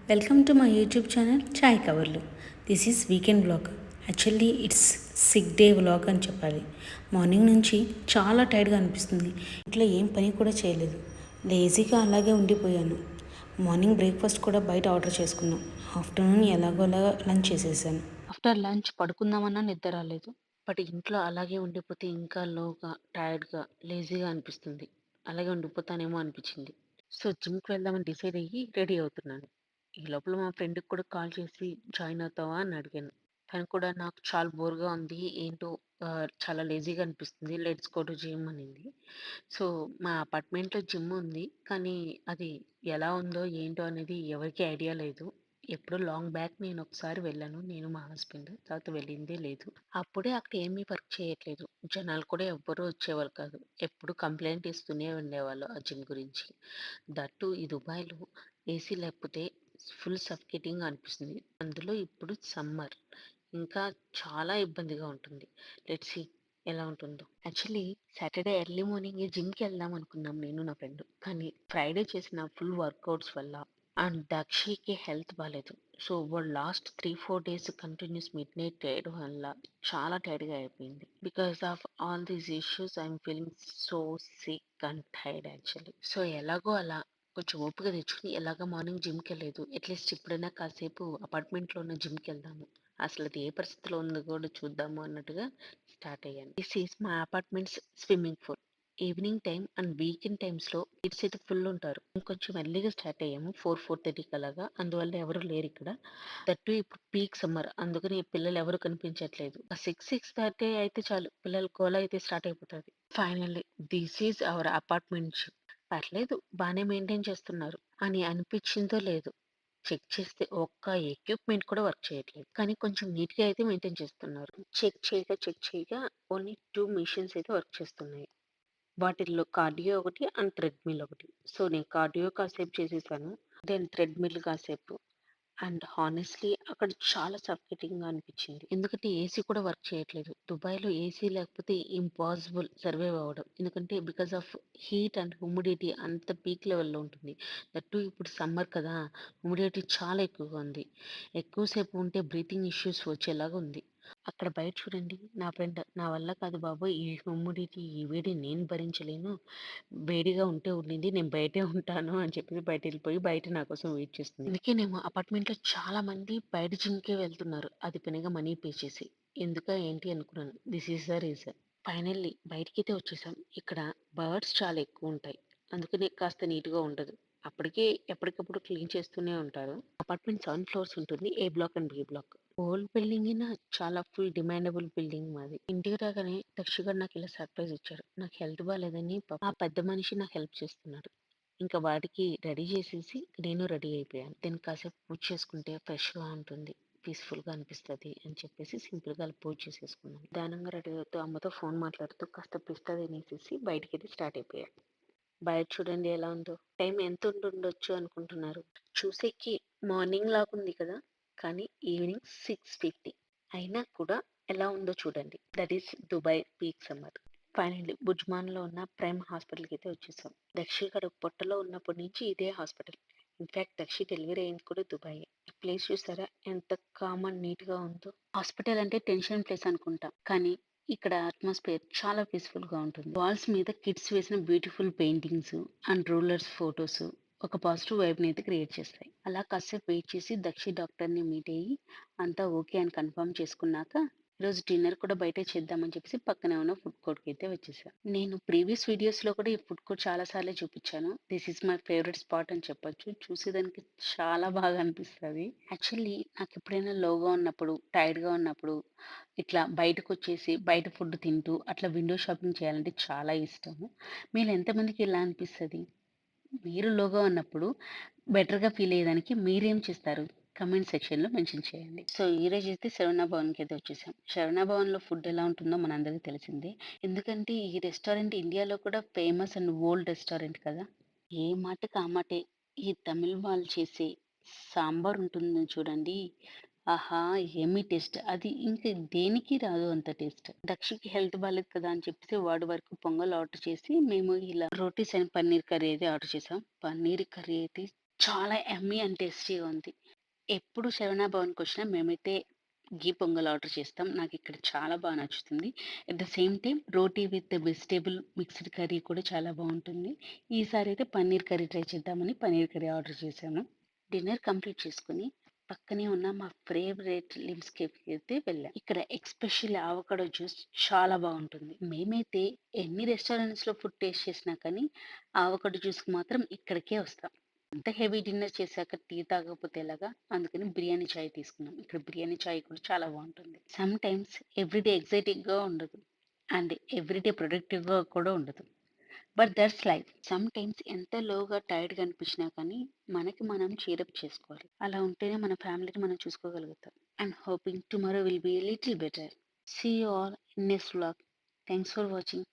Welcome to my YouTube channel చాయ్ కవర్లు. This is weekend vlog. Actually it's sick day vlog అని చెప్పాలి. Morning నుంచి చాలా టైర్డ్గా అనిపిస్తుంది. ఇంట్లో ఏం పని కూడా చేయలేదు, లేజీగా అలాగే ఉండిపోయాను. మార్నింగ్ బ్రేక్ఫాస్ట్ కూడా బయట ఆర్డర్ చేసుకున్నాం. ఆఫ్టర్నూన్ ఎలాగోలాగా లంచ్ చేసేసాను. ఆఫ్టర్ లంచ్ పడుకుందామన్నా నిద్ర రాలేదు. బట్ ఇంట్లో అలాగే ఉండిపోతే ఇంకా లోగా, టైర్డ్‌గా, లేజీగా అనిపిస్తుంది. అలాగే ఉండిపోతానేమో అనిపించింది. సో, జిమ్‌కి వెళ్దామని డిసైడ్ అయ్యి రెడీ అవుతున్నాను. ఈ లోపల మా ఫ్రెండ్‌కి కూడా కాల్ చేసి జాయిన్ అవుతావా అని అడిగాను. తను కూడా నాకు చాలా బోర్‌గా ఉంది. ఏంటో చాలా లేజీగా అనిపిస్తుంది. లెట్స్ గో టు జిమ్ అనింది. సో, మా అపార్ట్మెంట్‌లో జిమ్ ఉంది. కానీ అది ఎలా ఉందో ఏంటో అనేది ఎవరికీ ఐడియా లేదు. ఎప్పుడో లాంగ్ బ్యాక్ నేనొకసారి వెళ్ళాను. నేను, మా హస్బెండ్. తర్వాత వెళ్ళిందే లేదు. అప్పుడే అక్కడ ఏమీ వర్క్ చేయట్లేదు. జనాలు కూడా ఎవ్వరూ వచ్చేవాళ్ళు కాదు. ఎప్పుడు కంప్లెయింట్ ఇస్తూనే ఉండేవాళ్ళు ఆ జిమ్ గురించి. దట్ టూ ఈ దుబాయ్‌లో ఏసీ లేకపోతే ఫుల్ సఫోకేటింగ్‌గా అనిపిస్తుంది. అందులో ఇప్పుడు సమ్మర్. ఇంకా చాలా ఇబ్బందిగా ఉంటుంది. లెట్స్ సీ ఎలా ఉంటుందో. యాక్చువల్లీ సాటర్‌డే ఎర్లీ మార్నింగే జిమ్‌కెళ్దాం అనుకున్నాం నేను, నా ఫ్రెండ్. కానీ ఫ్రైడే చేసిన ఫుల్ వర్కౌట్స్ వల్ల అండ్ దక్షికి హెల్త్ బాలేదు. సో, వాడు లాస్ట్ 3, 4 డేస్ కంటిన్యూస్ మిడ్‌నైట్ చేయడం వల్ల చాలా టైర్డ్‌గా అయిపోయింది. Because of all these issues I'm feeling so sick and tired actually. So, ఎలాగో అలా కొంచెం ఓపిక తెచ్చుకొని ఎలాగో మార్నింగ్ జిమ్‌కెళ్ళలేదు. అట్‌లీస్ట్ ఇప్పుడైనా కాసేపు అపార్ట్మెంట్‌లో ఉన్న జిమ్‌కెళ్దాము. అసలది ఏ పరిస్థితిలో ఉందో కూడా చూద్దాము అన్నట్టుగా స్టార్ట్ అయ్యాను. This is my apartments swimming pool. Evening time and weekend టైమ్స్‌లో కిడ్స్ అయితే ఫుల్ ఉంటారు. ఇంకొంచెం ఎర్లీగా స్టార్ట్ అయ్యాము. 4, 4:30కి అలాగా. అందువల్ల ఎవరు లేరిక్కడ. దట్ టూ ఇప్పుడు పీక్ సమ్మర్. అందుకని పిల్లలు ఎవరు కనిపించట్లేదు. 6, 6:30 అయితే చాలు పిల్లల గోల అయితే స్టార్ట్ అయిపోతది. Finally this is our apartment gym. పర్లేదు బానే మెయింటైన్ చేస్తున్నారు అని అనిపించిందో లేదో. చెక్ చేస్తే ఒక్క ఎక్విప్‌మెంట్ కూడా వర్క్ చేయట్లేదు. కానీ కొంచెం నీట్‌గా అయితే మెయింటైన్ చేస్తున్నారు. చెక్ చేయగా ఓన్లీ 2 మెషిన్స్ అయితే వర్క్ చేస్తున్నాయి. వాటిల్లో కార్డియో ఒకటి అండ్ థ్రెడ్‌మిల్ ఒకటి. సో, నేను కార్డియో కాసేపు చేసేసాను. దెన్ థ్రెడ్‌మిల్ కాసేపు. అండ్ హానెస్ట్‌లీ అక్కడ చాలా సఫోకేటింగ్‌గా అనిపించింది. ఎందుకంటే ఏసీ కూడా వర్క్ చేయట్లేదు. దుబాయ్‌లో ఏసీ లేకపోతే ఇంపాసిబుల్ సర్వైవ్ అవ్వడం. ఎందుకంటే because of heat and humidity అంత పీక్ లెవెల్‌లో ఉంటుంది. దట్ టూ ఇప్పుడు సమ్మర్ కదా! హ్యూమిడిటీ చాలా ఎక్కువగా ఉంది. ఎక్కువ సేపు ఉంటే బ్రీతింగ్ ఇష్యూస్ వచ్చేలాగా ఉంది. అక్కడ బయట చూడండి, నా ఫ్రెండ్ "నా వల్ల కాదు బాబోయ్! ఈ హ్యూమిడిటీ, ఈ వేడి నేను భరించలేను. వేడిగా ఉంటే ఉండింది. నేను బయటే ఉంటాను" అని చెప్పేసి బయటెళ్ళిపోయి బయట నా కోసం వెయిట్ చేస్తుంది. అందుకేనేమో అపార్ట్మెంట్‌లో చాలా మంది బయట జిమ్‌కే వెళ్తున్నారు. అది పనిగా మనీ పే చేసి. ఎందుకా ఏంటి అనుకున్నాను. This is the reason. Finally బయటికైతే వచ్చేసాం. ఇక్కడ బర్డ్స్ చాలా ఎక్కువుంటాయి. అందుకని కాస్త నీట్‌గా ఉండదు. అప్పటికే ఎప్పటికప్పుడు క్లీన్ చేస్తూనే ఉంటారు. అపార్ట్మెంట్ 7 ఫ్లోర్స్ ఉంటుంది. A block and B block. Old building అయినా చాలా ఫుల్ డిమాండబుల్ బిల్డింగ్ మాది. ఇంటికి రాగానే దక్షి గాడు నాకు ఇలా సర్ప్రైజ్ ఇచ్చాడు. నాకు హెల్త్ బాలేదని ఆ పెద్ద మనిషి నాకు హెల్ప్ చేస్తున్నాడు. ఇంకా వాడికి రెడీ చేసేసి నేను రెడీ అయిపోయాను. దెన్ కాసేపు పూజ చేసుకుంటే ఫ్రెష్‌గా ఉంటుంది. పీస్‌ఫుల్‌గా అనిపిస్తది అని చెప్పేసి సింపుల్‌గా అలా పూజ చేసేసుకున్నాను. నిదానంగా రెడీ అవుతూ అమ్మతో ఫోన్ మాట్లాడుతూ కాస్త పిస్తా తినేసేసి బయటికైతే స్టార్ట్ అయిపోయా. బయట చూడండి ఎలా ఉందో. టైం ఎంత ఉండుండొచ్చు అనుకుంటున్నారు? చూసేకి మార్నింగ్ లాగుంది కదా! కానీ ఈవినింగ్ 6:50 అయినా కూడా ఎలా ఉందో చూడండి. That is Dubai peak summer. Finally బుజ్మాన్‌లో ఉన్న ప్రైమ్ హాస్పిటల్‌కైతే వచ్చేసాం. దక్షి గాడు పొట్టలో ఉన్నప్పటి నుంచి ఇదే హాస్పిటల్. ఇన్‌ఫాక్ట్ దక్షి డెలివరీ అయింది కూడా దుబాయే. ఈ ప్లేస్ చూసారా ఎంత కామ్ అండ్ నీట్‌గా ఉందో. హాస్పిటల్ అంటే టెన్షన్ ప్లేస్ అనుకుంటాం. కానీ ఇక్కడ అట్మాస్ఫియర్ చాలా పీస్‌ఫుల్‌గా ఉంటుంది. వాల్స్ మీద కిడ్స్ వేసిన beautiful paintings and rulers photos ఒక పాజిటివ్ వైబ్‌నైతే క్రియేట్ చేస్తాయి. అలా కాసేపు వెయిట్ చేసి దక్షి డాక్టర్‌ని మీట్ అయ్యి అంతా ఓకే అని కన్ఫర్మ్ చేసుకున్నాక ఈరోజు డిన్నర్ కూడా బయటే చేద్దామని చెప్పేసి పక్కనే ఉన్న ఫుడ్ కోర్ట్‌కైతే వచ్చేసా. నేను ప్రీవియస్ వీడియోస్‌లో కూడా ఈ ఫుడ్ కోర్ట్ చాలా సార్లే చూపిచ్చాను. This is my favourite spot అని చెప్పొచ్చు. చూసేదానికి చాలా బాగా అనిపిస్తది. యాక్చువల్లీ నాకెప్పుడైనా లోగా ఉన్నప్పుడు, టైర్డ్‌గా ఉన్నప్పుడు ఇట్లా బయటకొచ్చేసి బయట ఫుడ్ తింటూ అట్లా విండో షాపింగ్ చేయాలంటే చాలా ఇష్టము. మీలో ఎంతమందికి ఇలా అనిపిస్తది? మీరు లోగా ఉన్నప్పుడు బెటర్‌గా ఫీల్ అయ్యేదానికి మీరేం చేస్తారు? కామెంట్ సెక్షన్‌లో మెన్షన్ చేయండి. సో, ఈరోజైతే శరవణ భవన్‌కైతే వచ్చేసాం. శరవణ భవన్‌లో ఫుడ్ ఎలా ఉంటుందో మనందరికీ తెలిసిందే. ఎందుకంటే ఈ రెస్టారెంట్ ఇండియాలో కూడా ఫేమస్ అండ్ ఓల్డ్ రెస్టారెంట్ కదా! ఏ మాటకి ఆ మాటే. ఈ తమిళ్ వాళ్ళు చేసే సాంబార్ ఉంటుంది చూడండి. ఆహా! యమ్మీ టేస్ట్. అది ఇంక దేనికి రాదు అంత టేస్ట్. దక్షికి హెల్త్ బాలేదు కదా అని చెప్పేసి వాడి వరకు పొంగల్ ఆర్డర్ చేసి, మేము ఇలా రోటీస్ అండ్ పన్నీర్ కర్రీ అయితే ఆర్డర్ చేసాం. పన్నీర్ కర్రీ అయితే చాలా యమ్మీ అండ్ టేస్టీగా ఉంది. ఎప్పుడు శరవణ భవన్‌కొచ్చినా మేమైతే ఘీ పొంగల్ ఆర్డర్ చేస్తాం. నాకిక్కడ చాలా నచ్చుతుంది. At the same time roti with vegetable mixed curry కూడా చాలా బావుంటుంది. ఈసారైతే పన్నీర్ కర్రీ ట్రై చేద్దామని పన్నీర్ కర్రీ ఆర్డర్ చేశాను. డిన్నర్ కంప్లీట్ చేసుకొని పక్కనే ఉన్న మా ఫేవరెట్ లిమ్స్ కేఫ్‌కి అయితే వెళ్ళాం. ఇక్కడ ఎస్పెషల్లీ అవకాడో జ్యూస్ చాలా బావుంటుంది. మేమైతే ఎన్ని రెస్టారెంట్స్‌లో ఫుడ్ టేస్ట్ చేసినా కానీ అవకాడో జ్యూస్‌కి మాత్రం ఇక్కడికే వస్తాం. అంత హెవీ డిన్నర్ చేశాక టీ తాగకపోతే ఎలాగా? అందుకని బిర్యానీ చాయ్ తీసుకున్నాం. ఇక్కడ బిర్యానీ చాయ్ కూడా చాలా బావుంటుంది. సమ్‌టైమ్స్ ఎవ్రీడే ఎక్సైటింగ్‌గా ఉండదు. అండ్ ఎవ్రీడే ప్రొడక్టివ్‌గా కూడా ఉండదు. But that's life. సమ్‌టైమ్స్ ఎంత లోగా, టైర్డ్‌గా అనిపించినా కానీ మనకి మనం చీరప్ చేసుకోవాలి. అలా ఉంటేనే మన ఫ్యామిలీని మనం చూసుకోగలుగుతాం. I'm hoping tomorrow will be a little better. See you all in next vlog. Thanks for watching.